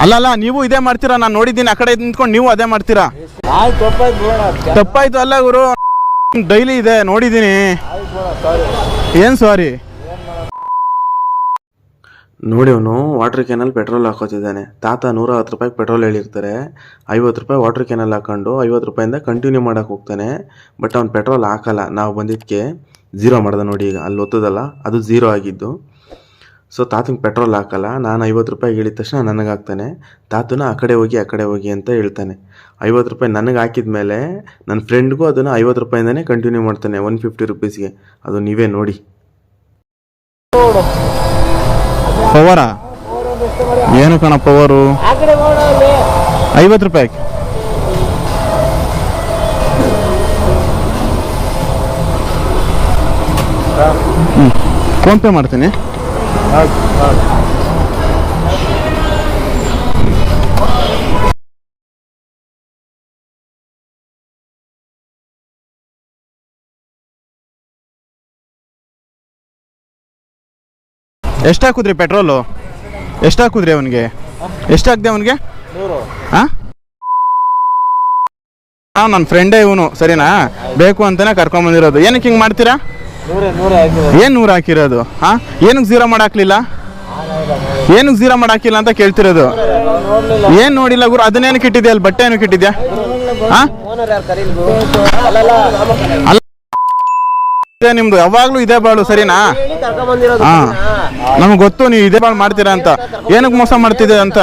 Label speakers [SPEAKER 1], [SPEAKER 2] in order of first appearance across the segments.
[SPEAKER 1] ಅಲ್ಲ ನೀವು ಇದೇ ಮಾಡ್ತೀರಾ, ನಾನು ನೋಡಿದ್ದೀನಿ ಆ ಕಡೆ ನಿಂತ್ಕೊಂಡು ನೀವು ಅದೇ ಮಾಡ್ತೀರಾ. ತಪ್ಪಾಯ್ತು ಅಲ್ಲ ಗುರು, ಡೈಲಿ ಇದೆ ನೋಡಿದ್ದೀನಿ. ಏನು ಸಾರಿ ನೋಡಿ, ಅವನು ವಾಟರ್ ಕ್ಯಾನಲ್ಲಿ ಪೆಟ್ರೋಲ್ ಹಾಕೋತಿದ್ದಾನೆ. ತಾತ 110 ರೂಪಾಯಿಗೆ ಪೆಟ್ರೋಲ್ ಹೇಳಿರ್ತಾರೆ, 50 ರೂಪಾಯಿ ವಾಟರ್ ಕ್ಯಾನಲ್ಲಿ ಹಾಕೊಂಡು 50 ರೂಪಾಯಿಂದ ಕಂಟಿನ್ಯೂ ಮಾಡೋಕೆ ಹೋಗ್ತಾನೆ. ಬಟ್ ಅವ್ನು ಪೆಟ್ರೋಲ್ ಹಾಕಲ್ಲ. ನಾವು ಬಂದಿದ್ದಕ್ಕೆ 0 ಮಾಡ್ದೆ ನೋಡಿ. ಈಗ ಅಲ್ಲಿ ಒತ್ತದಲ್ಲ ಅದು 0 ಆಗಿದ್ದು. ಸೊ ತಾತಂಗೆ ಪೆಟ್ರೋಲ್ ಹಾಕಲ್ಲ. ನಾನು 50 ರೂಪಾಯಿಗೆ ಹೇಳಿದ ತಕ್ಷಣ ನನಗೆ ಹಾಕ್ತಾನೆ. ತಾತನ ಆ ಕಡೆ ಹೋಗಿ ಅಂತ ಹೇಳ್ತಾನೆ. 50 ರೂಪಾಯಿ ನನಗೆ ಹಾಕಿದ ಮೇಲೆ ನನ್ನ ಫ್ರೆಂಡ್ಗೂ ಅದನ್ನು 50 ರೂಪಾಯಿಂದನೇ ಕಂಟಿನ್ಯೂ ಮಾಡ್ತಾನೆ 150 ರೂಪೀಸ್ಗೆ. ಅದು ನೀವೇ ನೋಡಿ. ಪವರಾ ಏನು ಕಣ ಪವರು? 50 ರೂಪಾಯಿ ಫೋನ್ ಪೇ ಮಾಡ್ತೀನಿ. ಎಷ್ಟು ಹಾಕುದ್ರಿ ಪೆಟ್ರೋಲು? ಎಷ್ಟು ಹಾಕುದ್ರಿ ಅವನಿಗೆ? ಎಷ್ಟು ಹಾಕ್ದೆ ಅವನಿಗೆ? ಹಾಂ, ನನ್ನ ಫ್ರೆಂಡೇ ಇವನು, ಸರಿನಾ? ಬೇಕು ಅಂತಾನೆ ಕರ್ಕೊಂಬಂದಿರೋದು. ಏನಕ್ಕೆ ಹಿಂಗೆ ಮಾಡ್ತೀರಾ? ಏನು 100 ಹಾಕಿರೋದು? ಹಾಂ, ಏನಕ್ಕೆ 0 ಮಾಡಾಕ್ಲಿಲ್ಲ? ಏನಕ್ಕೆ 0 ಮಾಡಾಕಿಲ್ಲ ಅಂತ ಕೇಳ್ತಿರೋದು. ಏನು ನೋಡಿಲ್ಲ ಗುರು, ಅದನ್ನೇನಕ್ಕೆ ಇಟ್ಟಿದ್ಯಾ? ಅಲ್ಲಿ ಬಟ್ಟೆ ಏನಕ್ಕೆ ಇಟ್ಟಿದ್ಯಾ? ಹಾಂ, ಅಲ್ಲ ನಿಮ್ದು ಯಾವಾಗ್ಲೂ ಇದೇ ಬಾಳು, ಸರಿನಾ? ಹಾ, ನಮ್ಗೆ ಗೊತ್ತು ನೀವು ಇದೇ ಬಾಳು ಮಾಡ್ತೀರಾ ಅಂತ. ಏನಕ್ಕೆ ಮೋಸ ಮಾಡ್ತಿದ್ದೆ ಅಂತ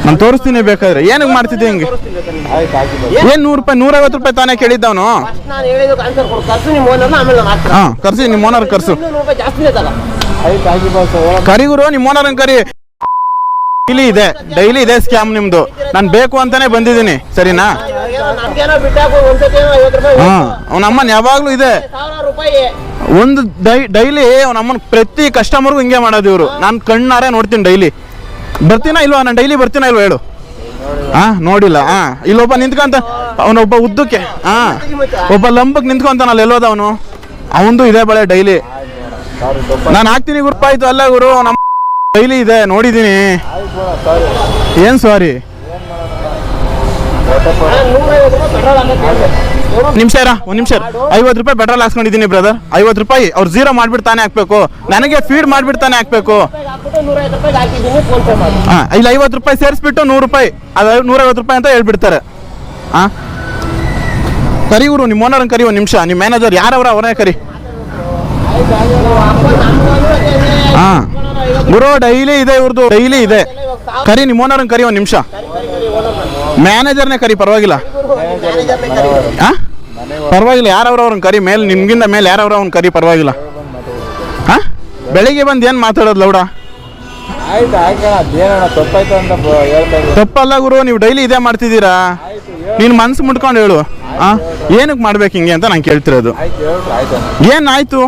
[SPEAKER 1] ನಾನು ತೋರಿಸ್ತೀನಿ ಬೇಕಾದ್ರೆ. ಏನಕ್ಕೆ ಮಾಡ್ತಿದ್ದೆ ಹಿಂಗೆ? ಏನ್ 100 ರೂಪಾಯಿ 150 ರೂಪಾಯಿ ತಾನೇ ಕೇಳಿದ್ದವನು. ಹಾ, ಕರ್ಸಿ ನಿಮ್ಮ ಓನರ್ ಕರ್ಸು. ಕರಿ ಗುರು, ನಿಮ್ಮ ಓನರ್ ಕರಿ. ಡೈಲಿ ಇದೆ ಸ್ಕ್ಯಾಮ್ ನಿಮ್ದು. ನಾನು ಬೇಕು ಅಂತಾನೆ ಬಂದಿದ್ದೀನಿ, ಸರಿನಾ? ಅವನಮ್ಮನ್ ಯಾವಾಗ್ಲೂ ಇದೆ ಒಂದು ಡೈಲಿ. ಅವನಮ್ಮನ್ ಪ್ರತಿ ಕಸ್ಟಮರ್ಗೂ ಹಿಂಗೆ ಮಾಡೋದು ಇವರು. ನಾನು ಕಣ್ಣಾರೆ ನೋಡ್ತೀನಿ ಡೈಲಿ. ಬರ್ತೀನಾ ಇಲ್ವಾ? ನಾನು ಡೈಲಿ ಬರ್ತೀನಾ ಇಲ್ವಾ ಹೇಳು? ಹಾ, ನೋಡಿಲ್ಲ. ಹಾ, ಇಲ್ಲೊಬ್ಬ ನಿಂತ್ಕೊಂತ, ಅವನೊಬ್ಬ ಉದ್ದಕ್ಕೆ, ಹಾ, ಒಬ್ಬ ಲಂಬಕ್ಕೆ ನಿಂತ್ಕೊಂತಾನಲ್ಲ, ಎಲ್ಲೋದ ಅವನು? ಅವಂದು ಇದೆ ಬಳೆ ಡೈಲಿ. ನಾನು ಹಾಕ್ತೀನಿ ಗುರು. ಆಯ್ತು ಅಲ್ಲ ಗುರು, ನಮ್ಮ ಡೈಲಿ ಇದೆ ನೋಡಿದ್ದೀನಿ. ಏನು ಸಾರಿ ನಿಮಿಷ ಇರ, ಒಂದು ನಿಮಿಷ. 50 ರೂಪಾಯಿ ಪೆಟ್ರೋಲ್ ಹಾಕ್ಸ್ಕೊಂಡಿದ್ದೀನಿ ಬ್ರದರ್. 50 ರೂಪಾಯಿ ಅವ್ರು 0 ಮಾಡ್ಬಿಡ್ತಾನೆ ಹಾಕ್ಬೇಕು, ನನಗೆ ಫೀಡ್ ಮಾಡ್ಬಿಡ್ತಾನೆ ಹಾಕ್ಬೇಕು. ಹಾಂ, ಇಲ್ಲಿ 50 ರೂಪಾಯಿ ಸೇರಿಸ್ಬಿಟ್ಟು 100 ರೂಪಾಯಿ, ಅದು 150 ರೂಪಾಯಿ ಅಂತ ಹೇಳ್ಬಿಡ್ತಾರೆ. ಹಾಂ, ಕರಿ ಗುರು, ನಿಮ್ಮ ಓನರ್ನ ಕರಿ. ಒಂದು ನಿಮಿಷ, ನಿಮ್ಮ ಮ್ಯಾನೇಜರ್ ಯಾರವ್ರ ಅವರೇ ಕರಿ. ಹಾಂ ಗುರು, ಡೈಲಿ ಇದೆ ಇವ್ರದ್ದು, ಡೈಲಿ ಇದೆ. ಕರಿ ನಿಮ್ಮ ಓನರ್ನ ಕರಿ. ಒಂದು ನಿಮಿಷ, ಮ್ಯಾನೇಜರ್ನೇ ಕರಿ, ಪರವಾಗಿಲ್ಲ. ಹಾಂ, ಪರವಾಗಿಲ್ಲ, ಯಾರವ್ರ ಅವ್ರನ್ನ ಕರಿ. ಮೇಲೆ ನಿಮ್ಗಿಂತ ಮೇಲೆ ಯಾರವ್ರ ಅವ್ನ ಕರಿ, ಪರವಾಗಿಲ್ಲ. ಹಾಂ, ಬೆಳಿಗ್ಗೆ ಬಂದು ಏನು ಮಾತಾಡೋದು ಲೌಡ? ತಪ್ಪಲ್ಲ ಗುರು, ನೀವು ಡೈಲಿ ಇದೇ ಮಾಡ್ತಿದ್ದೀರಾ. ನೀನು ಮನ್ಸು ಮುಟ್ಕೊಂಡು ಹೇಳು. ಹಾಂ, ಏನಕ್ಕೆ ಮಾಡ್ಬೇಕು ಹಿಂಗೆ ಅಂತ ನಾನು ಕೇಳ್ತಿರೋದು. ಏನಾಯ್ತು?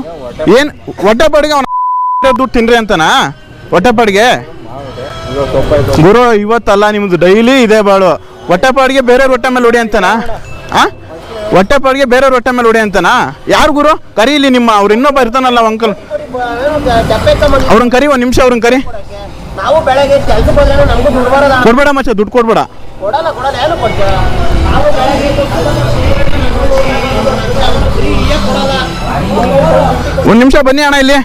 [SPEAKER 1] ಏನು ಹೊಟ್ಟೆಪಾಡಿಗೆ ಅವನ ದುಡ್ಡು ತಿನ್ರಿ ಅಂತನಾ? ಹೊಟ್ಟೆಪಾಡಿಗೆ ಗುರು, ಇವತ್ತಲ್ಲ ನಿಮ್ದು ಡೈಲಿ ಇದೆ ಬಾಳು. ಹೊಟ್ಟೆಪಾಡಿಗೆ ಬೇರೆಯವ್ರ ಹೊಟ್ಟೆ ಮೇಲೆ ಹೊಡಿ ಅಂತನಾ? ಹಾಂ, ಹೊಟ್ಟೆಪಾಡಿಗೆ ಬೇರೆಯವ್ರ ಹೊಟ್ಟೆ ಮೇಲೆ ಹೊಡಿ ಅಂತನಾ? ಯಾರು ಗುರು? ಕರಿ ಇಲ್ಲಿ ನಿಮ್ಮ ಅವ್ರು ಇನ್ನೊಬ್ಬ ಇರ್ತಾನಲ್ಲ ಅಂಕಲ್, ಅವ್ರನ್ನ ಕರಿ. ಒಂದು ನಿಮಿಷ, ಅವ್ರನ್ನ ಕರಿ. ಕೊಡ್ಬೇಡ ಮಚ್ಚ, ದುಡ್ಡು ಕೊಡ್ಬೇಡ. ಒಂದು ನಿಮಿಷ ಬನ್ನಿ ಅಣ್ಣ ಇಲ್ಲಿ.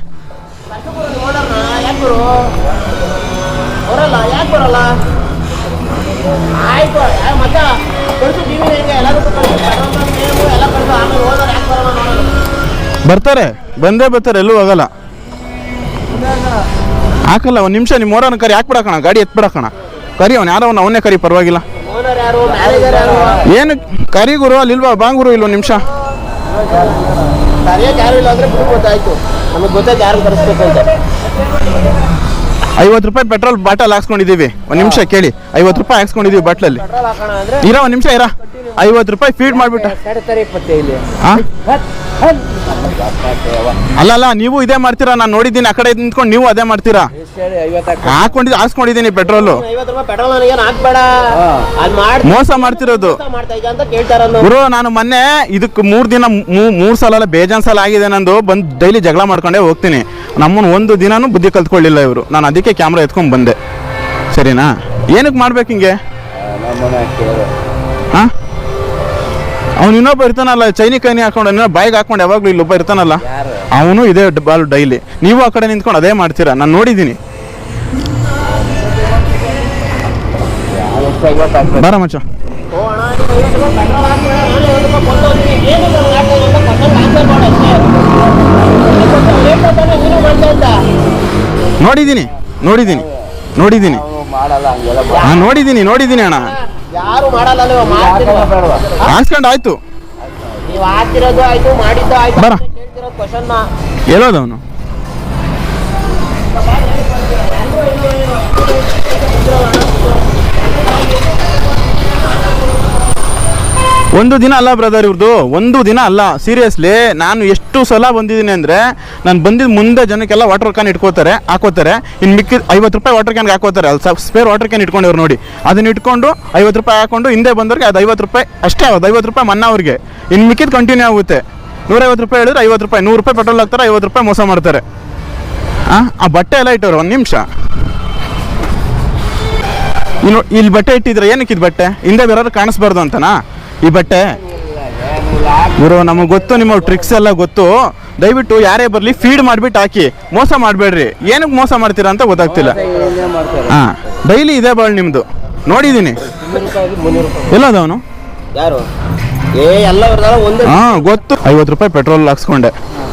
[SPEAKER 1] ಬರ್ತಾರೆ, ಬಂದೇ ಬರ್ತಾರೆ, ಎಲ್ಲೂ ಹೋಗಲ್ಲ. ಹಾಕಲ್ಲ. ಒಂದು ನಿಮಿಷ, ನಿಮ್ಮ ಓನರ್ನ ಕರಿ. ಹಾಕ್ಬಿಡಕಣ, ಗಾಡಿ ಎತ್ಬಿಡಕಣ. ಕರಿ, ಅವ್ನು ಯಾರೋ ಅವನ್ನೇ ಕರಿ, ಪರವಾಗಿಲ್ಲ. ಏನು ಕರಿ ಗುರು, ಅಲ್ಲಿ ಇಲ್ವಾ? ಬಾಂಗುರು ಇಲ್ಲ. ಒಂದು ನಿಮಿಷ.
[SPEAKER 2] ಯಾರು ಇಲ್ಲ ಅಂದ್ರೆ ಗೊತ್ತಾಯ್ತು, ನಮಗೆ ಗೊತ್ತಾಯ್ತು ಯಾರು ಕರೆಸ್ಬೇಕು ಅಂತ. 50 ರೂಪಾಯಿ ಪೆಟ್ರೋಲ್ ಬಾಟಲ್ ಹಾಕ್ಸ್ಕೊಂಡಿದ್ದೀವಿ. ಒಂದು ನಿಮಿಷ ಕೇಳಿ, 50 ರೂಪಾಯಿ ಹಾಕ್ಸ್ಕೊಂಡಿದ್ದೀವಿ ಬಾಟ್ಲಲ್ಲಿ. ಇರೋ ಒಂದು ನಿಮಿಷ ಇರ, 50 ರೂಪಾಯಿ ಫೀಡ್ ಮಾಡಿಬಿಟ್ಟು. ಅಲ್ಲಲ್ಲ, ನೀವು ಇದೇ ಮಾಡ್ತೀರಾ, ನಾನು ನೋಡಿದ್ದೀನಿ. ಆ ಕಡೆ ನಿಂತ್ಕೊಂಡು ನೀವು ಅದೇ ಮಾಡ್ತೀರಾ. ಹಾಕ್ಸ್ಕೊಂಡಿದ್ದೀನಿ ಪೆಟ್ರೋಲು. ಮೋಸ ಮಾಡ್ತಿರೋದು ಗುರು. ನಾನು ಮೊನ್ನೆ ಇದಕ್ಕೆ 3 ಸಲ ಬೇಜಾನ್ ಸಲ ಆಗಿದೆ ನಂದು. ಬಂದು ಡೈಲಿ ಜಗಳ ಮಾಡ್ಕೊಂಡೇ ಹೋಗ್ತೀನಿ. ನಮ್ಮನ್ನು ಒಂದು ದಿನಾನು ಬುದ್ಧಿ ಕಲ್ತ್ಕೊಳ್ಳಿಲ್ಲ ಇವರು. ನಾನು ಅದಕ್ಕೆ ಕ್ಯಾಮ್ರಾ ಎತ್ಕೊಂಡು ಬಂದೆ. ಸರಿನಾ? ಏನಕ್ಕೆ ಮಾಡ್ಬೇಕು ಹಿಂಗೆ? ಹಾಂ, ಅವನು ಇನ್ನೊಬ್ಬ ಇರ್ತಾನಲ್ಲ, ಚೈನಿ ಕೈನಿ ಹಾಕೊಂಡು ಬಾಯಿಗೆ ಹಾಕೊಂಡು ಯಾವಾಗಲೂ ಇಲ್ಲೊಬ್ಬ ಇರ್ತಾನಲ್ಲ, ಅವನು ಇದೇ ಬಾಲು ಡೈಲಿ. ನೀವು ಆ ಕಡೆ ನಿಂತ್ಕೊಂಡು ಅದೇ ಮಾಡ್ತೀರಾ, ನಾನು ನೋಡಿದ್ದೀನಿ. ಬರ ಮಚ್ಚ. ನೋಡಿದ್ದೀನಿ ಅಣ್ಣ. ಹಾಕ್ಸ್ಕೊಂಡು ಆಯ್ತು. ಬರ, ಹೇಳೋದವನು. ಒಂದು ದಿನ ಅಲ್ಲ ಬ್ರದರ್, ಇವ್ರದ್ದು ಒಂದು ದಿನ ಅಲ್ಲ. ಸೀರಿಯಸ್ಲಿ, ನಾನು ಎಷ್ಟು ಸಲ ಬಂದಿದ್ದೀನಿ ಅಂದರೆ, ನಾನು ಬಂದಿದ್ದು ಮುಂದೆ ಜನಕ್ಕೆಲ್ಲ ವಾಟರ್ ಕ್ಯಾನ್ ಹಾಕೋತಾರೆ. ಇನ್ನು ಮಿಕ್ಕಿದ 50 ರೂಪಾಯಿ ವಾಟರ್ ಕ್ಯಾನ್ಗೆ ಹಾಕೋತಾರೆ. ಅಲ್ಲಿ ಸ್ಪೇರ್ ವಾಟರ್ ಕ್ಯಾನ್ ಇಟ್ಕೊಂಡವ್ರು ನೋಡಿ, ಅದನ್ನ ಇಟ್ಕೊಂಡು 50 ರೂಪಾಯಿ ಹಾಕೊಂಡು ಹಿಂದೆ ಬಂದವ್ರಿಗೆ ಅದು 50 ರೂಪಾಯಿ ಅಷ್ಟೇ. ಅದು 50 ರೂಪಾಯಿ ಮನ್ನಾ ಅವ್ರಿಗೆ. ಇನ್ನು ಮಿಕ್ಕಿದ ಕಂಟಿನ್ಯೂ ಆಗುತ್ತೆ. 150 ರೂಪಾಯಿ ಹೇಳಿದ್ರೆ 50 ರೂಪಾಯಿ, 100 ರೂಪಾಯಿ ಪೆಟ್ರೋಲ್ ಹಾಕ್ತಾರೆ, 50 ರೂಪಾಯಿ ಮೋಸ ಮಾಡ್ತಾರೆ. ಆ ಬಟ್ಟೆ ಎಲ್ಲ ಇಟ್ಟವ್ರು. ಒಂದು ನಿಮಿಷ, ಇಲ್ಲಿ ಬಟ್ಟೆ ಇಟ್ಟಿದ್ರೆ ಏನಕ್ಕೆ? ಇದು ಬಟ್ಟೆ ಹಿಂದೆ ಬೇರೆಯವ್ರು ಕಾಣಿಸ್ಬಾರ್ದು ಅಂತನಾ ಈ ಬಟ್ಟೆ? ಗುರು, ನಮಗೆ ಗೊತ್ತು, ನಿಮ್ಮ ಟ್ರಿಕ್ಸ್ ಎಲ್ಲ ಗೊತ್ತು. ದಯವಿಟ್ಟು ಯಾರೇ ಬರಲಿ ಫೀಡ್ ಮಾಡಿಬಿಟ್ಟು ಹಾಕಿ, ಮೋಸ ಮಾಡಬೇಡ್ರಿ. ಏನಕ್ಕೆ ಮೋಸ ಮಾಡ್ತೀರಾ ಅಂತ ಗೊತ್ತಾಗ್ತಿಲ್ಲ. ಹಾಂ, ಡೈಲಿ ಇದೇ ಬಾಳ್ ನಿಮ್ಮದು, ನೋಡಿದ್ದೀನಿ. ಎಲ್ಲದವನು ಹಾಂ ಗೊತ್ತು. 50 ರೂಪಾಯಿ ಪೆಟ್ರೋಲ್ ಹಾಕ್ಸ್ಕೊಂಡೆ,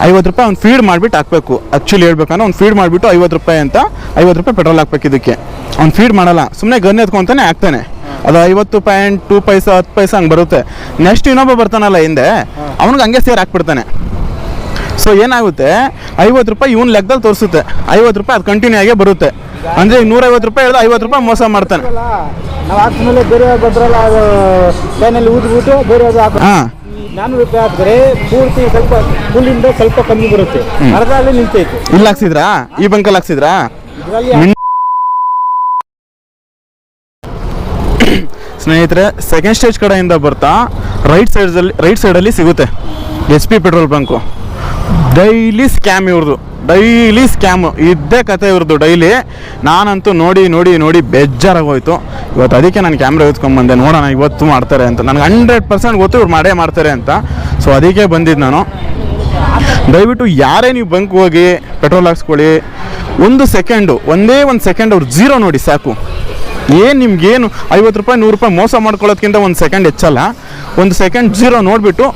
[SPEAKER 2] 50 ರೂಪಾಯಿ ಅವ್ನು ಫೀಡ್ ಮಾಡಿಬಿಟ್ಟು ಹಾಕಬೇಕು. ಆ್ಯಕ್ಚುಲಿ ಹೇಳ್ಬೇಕಂದ್ರೆ ಅವ್ನು ಫೀಡ್ ಮಾಡಿಬಿಟ್ಟು 50 ರೂಪಾಯಿ ಅಂತ 50 ರೂಪಾಯಿ ಪೆಟ್ರೋಲ್ ಹಾಕ್ಬೇಕು. ಇದಕ್ಕೆ ಅವ್ನು ಫೀಡ್ ಮಾಡಲ್ಲ, ಸುಮ್ಮನೆ ಗನ್ ಎತ್ಕೊಂತಾನೆ ಹಾಕ್ತಾನೆ. ಅದು 50.2 ಪೈಸೆ 10 ಪೈಸೆ ಹಂಗೆ ಬರುತ್ತೆ. ನೆಕ್ಸ್ಟ್ ಇನ್ನೊಬ್ಬ ಬರ್ತಾನಲ್ಲ ಹಿಂದೆ, ಅವ್ನಿಗೆ ಹಂಗೆ ಸೇರ್ ಹಾಕ್ಬಿಡ್ತಾನೆ. ಸೊ ಏನಾಗುತ್ತೆ, 50 ರೂಪಾಯಿ ಇವನ್ ಲೆಕ್ಕದಲ್ಲಿ ತೋರಿಸುತ್ತೆ, 50 ರೂಪಾಯಿ ಅದು ಕಂಟಿನ್ಯೂ ಆಗೇ ಬರುತ್ತೆ. ಅಂದರೆ 150 ರೂಪಾಯಿ ಹೇಳಿದ್ರೆ 50 ರೂಪಾಯಿ ಮೋಸ ಮಾಡ್ತಾನೆ. ಹಾಂ,
[SPEAKER 3] 400 ರೂಪಾಯಿ ಹಾಕಿದ್ರೆ ಪೂರ್ತಿ ಸ್ವಲ್ಪ ಫುಲ್ಲಿಂದ ಸ್ವಲ್ಪ ಕಮ್ಮಿ ಬರುತ್ತೆ. ಅರ್ಧಲ್ಲಿ ನಿಂತೈತೆ.
[SPEAKER 2] ಇಲ್ಲಿ ಹಾಕ್ಸಿದ್ರಾ? ಈ ಬಂಕಲ್ಲಿ ಹಾಕ್ಸಿದ್ರಾ? ಸ್ನೇಹಿತರೆ, ಸೆಕೆಂಡ್ ಸ್ಟೇಜ್ ಕಡೆಯಿಂದ ಬರ್ತಾ ರೈಟ್ ಸೈಡಲ್ಲಿ ಸಿಗುತ್ತೆ HP petrol bunk. Daily scam ಇವ್ರದ್ದು, ಡೈಲಿ ಸ್ಕ್ಯಾಮು ಇದ್ದೇ ಕತೆ ಇವ್ರದ್ದು ಡೈಲಿ. ನಾನಂತೂ ನೋಡಿ ಬೇಜಾರಾಗೋಯ್ತು ಇವತ್ತು. ಅದಕ್ಕೆ ನಾನು ಕ್ಯಾಮ್ರಾ ಎತ್ಕೊಂಡ್ಬಂದೆ, ನೋಡೋಣ ಇವತ್ತು ಮಾಡ್ತಾರೆ ಅಂತ. ನನಗೆ 100% ಗೊತ್ತು ಇವ್ರು ಮಾಡೇ ಮಾಡ್ತಾರೆ ಅಂತ. ಸೊ ಅದಕ್ಕೆ ಬಂದಿದ್ದು ನಾನು. ದಯವಿಟ್ಟು ಯಾರೇ ನೀವು ಬಂಕ್ ಹೋಗಿ ಪೆಟ್ರೋಲ್ ಹಾಕ್ಸ್ಕೊಳ್ಳಿ, ಒಂದೇ ಒಂದು ಸೆಕೆಂಡ್ ಅವ್ರು ಝೀರೋ ನೋಡಿ ಸಾಕು. ಏನು ನಿಮ್ಗೇನು 50 ರೂಪಾಯಿ 100 ರೂಪಾಯಿ ಮೋಸ ಮಾಡ್ಕೊಳ್ಳೋದ್ಕಿಂತ ಒಂದು ಸೆಕೆಂಡ್ ಹೆಚ್ಚಲ್ಲ. ಒಂದು ಸೆಕೆಂಡ್ ಝೀರೋ ನೋಡಿಬಿಟ್ಟು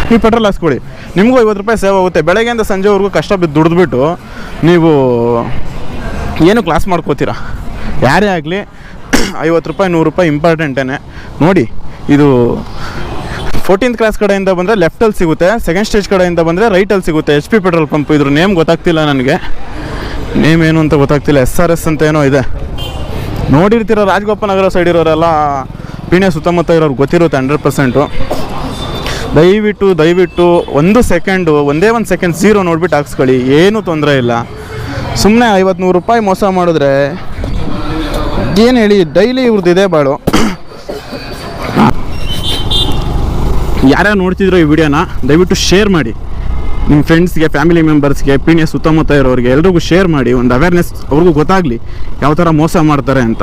[SPEAKER 2] ನೀವು ಪೆಟ್ರೋಲ್ ಹಾಕ್ಸ್ಕೊಳ್ಳಿ, ನಿಮಗೂ 50 ರೂಪಾಯಿ ಸೇವ್ ಆಗುತ್ತೆ. ಬೆಳಗ್ಗೆಯಿಂದ ಸಂಜೆವರೆಗೂ ಕಷ್ಟ ಬಿದ್ದು ದುಡಿದ್ಬಿಟ್ಟು ನೀವು ಏನು ಕ್ಲಾಸ್ ಮಾಡ್ಕೋತೀರಾ? ಯಾರೇ ಆಗಲಿ 50 ರೂಪಾಯಿ 100 ರೂಪಾಯಿ ಇಂಪಾರ್ಟೆಂಟೇ ನೋಡಿ. ಇದು 14th ಕ್ಲಾಸ್ ಕಡೆಯಿಂದ ಬಂದರೆ ಲೆಫ್ಟಲ್ಲಿ ಸಿಗುತ್ತೆ, ಸೆಕೆಂಡ್ ಸ್ಟೇಜ್ ಕಡೆಯಿಂದ ಬಂದರೆ ರೈಟಲ್ಲಿ ಸಿಗುತ್ತೆ. HP petrol pump. ಇದ್ರ ನೇಮ್ ಗೊತ್ತಾಗ್ತಿಲ್ಲ ನನಗೆ, ನೇಮ್ ಏನು ಅಂತ ಗೊತ್ತಾಗ್ತಿಲ್ಲ. SRS ಅಂತ ಏನೋ ಇದೆ, ನೋಡಿರ್ತೀರ. ರಾಜಗೋಪಾಲ್ ನಗರ ಸೈಡ್ ಇರೋರೆಲ್ಲ, ಪೀಣ್ಯ ಸುತ್ತಮುತ್ತ ಇರೋರು ಗೊತ್ತಿರುತ್ತೆ 100%. ದಯವಿಟ್ಟು ಒಂದೇ ಒಂದು ಸೆಕೆಂಡ್ ಝೀರೋ ನೋಡ್ಬಿಟ್ಟು ಹಾಕ್ಸ್ಕೊಳ್ಳಿ, ಏನೂ ತೊಂದರೆ ಇಲ್ಲ. ಸುಮ್ಮನೆ 50-100 ರೂಪಾಯಿ ಮೋಸ ಮಾಡಿದ್ರೆ ಏನು ಹೇಳಿ? ಡೈಲಿ ಇವ್ರದ್ದು ಇದೆ ಬಾಳು. ಯಾರ್ಯಾರು ನೋಡ್ತಿದ್ರು ಈ ವಿಡಿಯೋನ ದಯವಿಟ್ಟು ಶೇರ್ ಮಾಡಿ ನಿಮ್ಮ ಫ್ರೆಂಡ್ಸ್ಗೆ, ಫ್ಯಾಮಿಲಿ ಮೆಂಬರ್ಸ್ಗೆ, ಪೀಣ್ಯ ಸುತ್ತಮುತ್ತ ಇರೋರಿಗೆ ಎಲ್ರಿಗೂ ಶೇರ್ ಮಾಡಿ. ಒಂದು ಅವೇರ್ನೆಸ್ ಅವ್ರಿಗೂ ಗೊತ್ತಾಗಲಿ ಯಾವ ಥರ ಮೋಸ ಮಾಡ್ತಾರೆ ಅಂತ.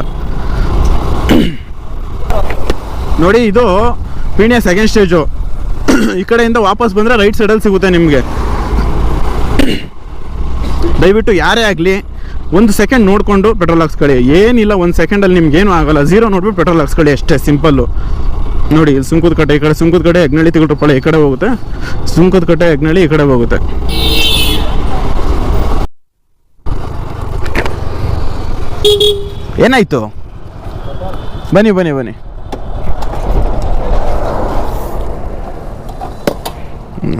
[SPEAKER 2] ನೋಡಿ, ಇದು ಪೀಣ್ಯ ಸೆಕೆಂಡ್ ಸ್ಟೇಜು. ಈ ಕಡೆಯಿಂದ ವಾಪಸ್ ಬಂದರೆ ರೈಟ್ ಸೈಡಲ್ಲಿ ಸಿಗುತ್ತೆ ನಿಮಗೆ. ದಯವಿಟ್ಟು ಯಾರೇ ಆಗಲಿ ಒಂದು ಸೆಕೆಂಡ್ ನೋಡಿಕೊಂಡು ಪೆಟ್ರೋಲ್ ಹಾಕ್ಸ್ಕೊಳ್ಳಿ. ಏನಿಲ್ಲ, ಒಂದು ಸೆಕೆಂಡಲ್ಲಿ ನಿಮ್ಗೇನು ಆಗೋಲ್ಲ. ಝೀರೋ ನೋಡ್ಬಿಟ್ಟು ಪೆಟ್ರೋಲ್ ಹಾಕ್ಸ್ಕೊಳ್ಳಿ ಅಷ್ಟೇ, ಸಿಂಪಲ್ಲು. ನೋಡಿ, ಇಲ್ಲಿ ಸುಂಕದಕಟ್ಟೆ, ಈ ಕಡೆ ಸುಂಕದಕಟ್ಟೆ, ಹೆಗ್ನಳ್ಳಿ ತಿಗುಟುಪಾಳ್ಯ ಈ ಕಡೆ ಹೋಗುತ್ತೆ, ಸುಂಕದಕಟ್ಟೆ ಹೆಗ್ನಳ್ಳಿ ಈ ಕಡೆ ಹೋಗುತ್ತೆ. ಏನಾಯ್ತು? ಬನ್ನಿ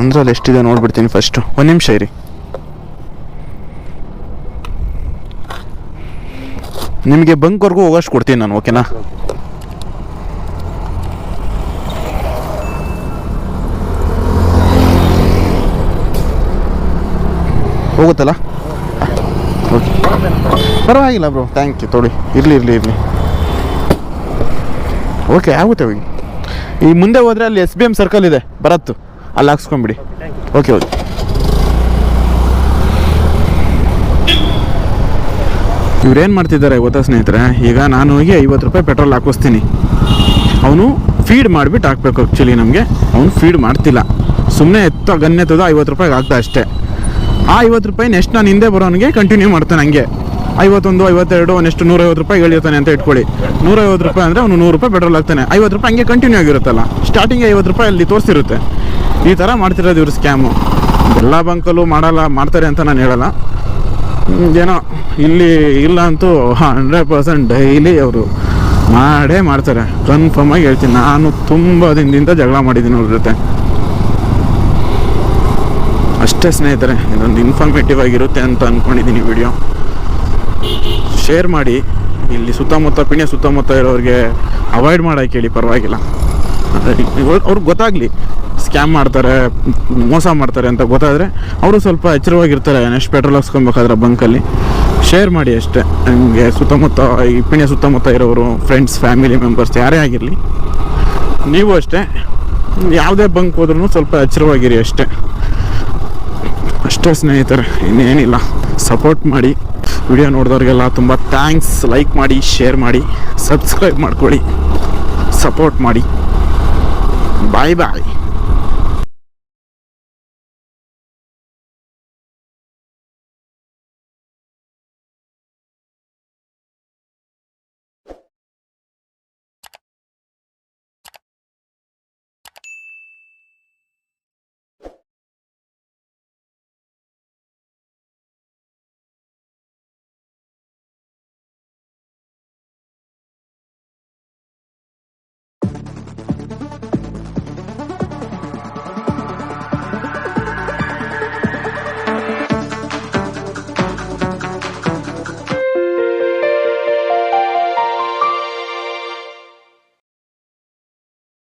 [SPEAKER 2] ಅಂದ್ರಲ್ಲಿ ಎಷ್ಟಿದೆ ನೋಡ್ಬಿಡ್ತೀನಿ ಫಸ್ಟು. ಒಂದು ನಿಮಿಷ ಇರಿ. ನಿಮಗೆ ಬಂಕ್ವರೆಗೂ ಹೋಗೋಷ್ಟು ಕೊಡ್ತೀನಿ ನಾನು, ಓಕೆನಾ? ಹೋಗುತ್ತಲ್ಲ? ಓಕೆ, ಪರವಾಗಿಲ್ಲ ಬ್ರೋ, ಥ್ಯಾಂಕ್ ಯು. ತೊಳಿ, ಇರಲಿ. ಓಕೆ, ಆಗುತ್ತೆ ಹೋಗಿ. ಈ ಮುಂದೆ ಹೋದರೆ ಅಲ್ಲಿ SBM ಸರ್ಕಲ್ ಇದೆ ಬರತ್ತು, ಅಲ್ಲಿ ಹಾಕ್ಸ್ಕೊಂಬಿಡಿ. ಓಕೆ. ಇವ್ರೇನು ಮಾಡ್ತಿದ್ದಾರೆ ಗೊತ್ತಾ ಸ್ನೇಹಿತರೆ? ಈಗ ನಾನು ಹೋಗಿ 50 ರೂಪಾಯಿ ಪೆಟ್ರೋಲ್ ಹಾಕಿಸ್ತೀನಿ, ಅವನು ಫೀಡ್ ಮಾಡಿಬಿಟ್ಟು ಹಾಕ್ಬೇಕು. ಆ್ಯಕ್ಚುಲಿ ನಮಗೆ ಅವನು ಫೀಡ್ ಮಾಡ್ತಿಲ್ಲ, ಸುಮ್ಮನೆ ಗನ್ನೆತ್ತದ 50 ರೂಪಾಯಿಗೆ ಆಗ್ತಾ ಅಷ್ಟೇ. ಆ 50 ರೂಪಾಯಿ ನೆಕ್ಸ್ಟ್ ನಾನು ಹಿಂದೆ ಬರೋನಿಗೆ ಕಂಟಿನ್ಯೂ ಮಾಡ್ತಾನೆ ಹಂಗೆ. 51, 52, ನೆಕ್ಸ್ಟ್ 150 ರೂಪಾಯಿ ಹೇಳಿರ್ತಾನೆ ಅಂತ ಇಟ್ಕೊಳ್ಳಿ. 150 ರೂಪಾಯಿ ಅಂದರೆ ಅವನು 100 ರೂಪಾಯಿ ಪೆಟ್ರೋಲ್ ಹಾಕ್ತಾನೆ, 50 ರೂಪಾಯಿ ಹಂಗೆ ಕಂಟಿನ್ಯೂ ಆಗಿರುತ್ತಲ್ಲ. ಸ್ಟಾರ್ಟಿಂಗ್ 50 ರೂಪಾಯಿ ಅಲ್ಲಿ ತೋರಿಸಿರುತ್ತೆ. ಈ ಥರ ಮಾಡ್ತಿರೋದು ಇವ್ರು ಸ್ಕ್ಯಾಮು. ಎಲ್ಲ ಬಂಕಲ್ಲೂ ಮಾಡ್ತಾರೆ ಅಂತ ನಾನು ಹೇಳಲ್ಲ, ಏನೋ ಇಲ್ಲಿ ಇಲ್ಲ ಅಂತೂ 100% ಡೈಲಿ ಅವರು ಮಾಡೇ ಮಾಡ್ತಾರೆ. ಕನ್ಫರ್ಮ್ ಆಗಿ ಹೇಳ್ತೀನಿ, ನಾನು ತುಂಬ ದಿನದಿಂದ ಜಗಳ ಮಾಡಿದ್ದೀನಿ ಅವ್ರ ಜೊತೆ. ಅಷ್ಟೇ ಸ್ನೇಹಿತರೆ, ಇದೊಂದು ಇನ್ಫಾರ್ಮೇಟಿವ್ ಆಗಿರುತ್ತೆ ಅಂತ ಅಂದ್ಕೊಂಡಿದ್ದೀನಿ ವಿಡಿಯೋ. ಶೇರ್ ಮಾಡಿ, ಇಲ್ಲಿ ಸುತ್ತಮುತ್ತ ಸುತ್ತಮುತ್ತ ಇರೋರಿಗೆ ಅವಾಯ್ಡ್ ಮಾಡೋಕ್ಕೆ ಹೇಳಿ, ಪರವಾಗಿಲ್ಲ. ಅವ್ರಿಗೆ ಗೊತ್ತಾಗಲಿ ಸ್ಕ್ಯಾಮ್ ಮಾಡ್ತಾರೆ, ಮೋಸ ಮಾಡ್ತಾರೆ ಅಂತ ಗೊತ್ತಾದರೆ ಅವರು ಸ್ವಲ್ಪ ಎಚ್ಚರವಾಗಿರ್ತಾರೆ. ನೆಕ್ಸ್ಟ್ ಪೆಟ್ರೋಲ್ ಹಾಕ್ಸ್ಕೊಬೇಕಾದ್ರೆ ಬಂಕಲ್ಲಿ ಶೇರ್ ಮಾಡಿ ಅಷ್ಟೇ. ನಿಮಗೆ ಸುತ್ತಮುತ್ತ ಸುತ್ತಮುತ್ತ ಇರೋರು, ಫ್ರೆಂಡ್ಸ್, ಫ್ಯಾಮಿಲಿ ಮೆಂಬರ್ಸ್ ಯಾರೇ ಆಗಿರಲಿ, ನೀವು ಅಷ್ಟೇ ಯಾವುದೇ ಬಂಕ್ ಹೋದ್ರೂ ಸ್ವಲ್ಪ ಎಚ್ಚರವಾಗಿರಿ ಅಷ್ಟೇ ಸ್ನೇಹಿತರೆ. ಇನ್ನೇನಿಲ್ಲ, ಸಪೋರ್ಟ್ ಮಾಡಿ. ವಿಡಿಯೋ ನೋಡಿದವ್ರಿಗೆಲ್ಲ ತುಂಬ ಥ್ಯಾಂಕ್ಸ್. ಲೈಕ್ ಮಾಡಿ, ಶೇರ್ ಮಾಡಿ, ಸಬ್ಸ್ಕ್ರೈಬ್ ಮಾಡ್ಕೊಳ್ಳಿ, ಸಪೋರ್ಟ್ ಮಾಡಿ. ಬಾಯ್.